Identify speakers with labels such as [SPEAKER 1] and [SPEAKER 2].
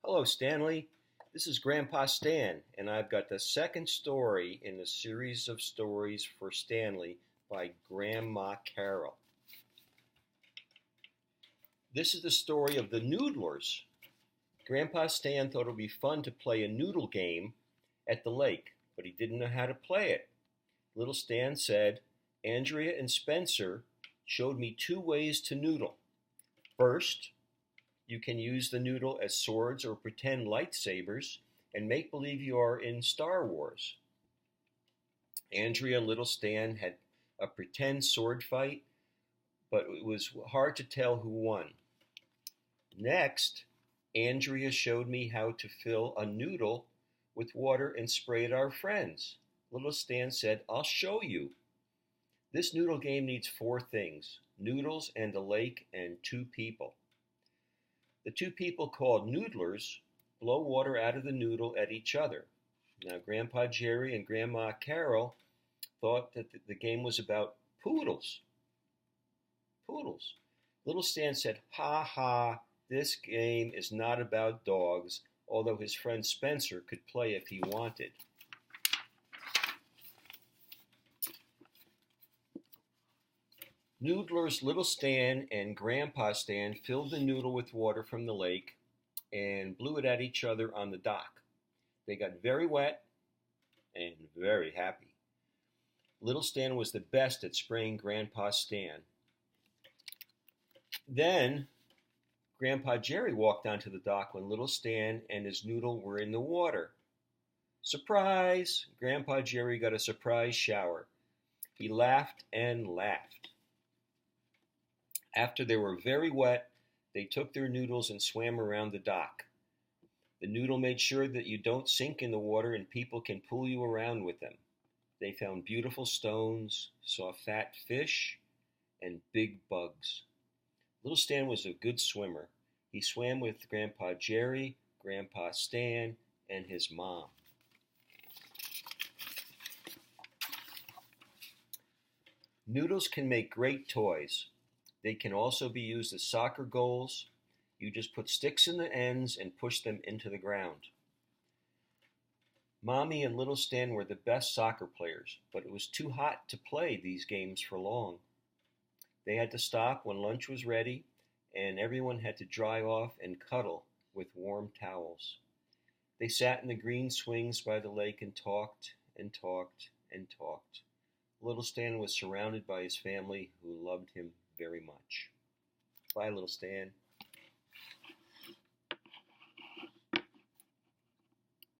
[SPEAKER 1] Hello, Stanley. This is Grandpa Stan, and I've got the second story in the series of stories for Stanley by Grandma Carol. This is the story of the Noodlers. Grandpa Stan thought it would be fun to play a noodle game at the lake, but he didn't know how to play it. Little Stan said, Andrea and Spencer showed me two ways to noodle. First, you can use the noodle as swords or pretend lightsabers and make believe you are in Star Wars. Andrea and Little Stan had a pretend sword fight, but it was hard to tell who won. Next, Andrea showed me how to fill a noodle with water and spray at our friends. Little Stan said, I'll show you. This noodle game needs four things: noodles and a lake and two people. The two people called Noodlers blow water out of the noodle at each other. Now, Grandpa Jerry and Grandma Carol thought that the game was about poodles. Poodles. Little Stan said, ha ha, this game is not about dogs, although his friend Spencer could play if he wanted. Noodlers, Little Stan, and Grandpa Stan filled the noodle with water from the lake and blew it at each other on the dock. They got very wet and very happy. Little Stan was the best at spraying Grandpa Stan. Then Grandpa Jerry walked onto the dock when Little Stan and his noodle were in the water. Surprise! Grandpa Jerry got a surprise shower. He laughed and laughed. After they were very wet, they took their noodles and swam around the dock. The noodle made sure that you don't sink in the water and people can pull you around with them. They found beautiful stones, saw fat fish, and big bugs. Little Stan was a good swimmer. He swam with Grandpa Jerry, Grandpa Stan, and his mom. Noodles can make great toys. They can also be used as soccer goals. You just put sticks in the ends and push them into the ground. Mommy and Little Stan were the best soccer players, but it was too hot to play these games for long. They had to stop when lunch was ready, and everyone had to dry off and cuddle with warm towels. They sat in the green swings by the lake and talked and talked and talked. Little Stan was surrounded by his family who loved him very much. Bye, Little Stan.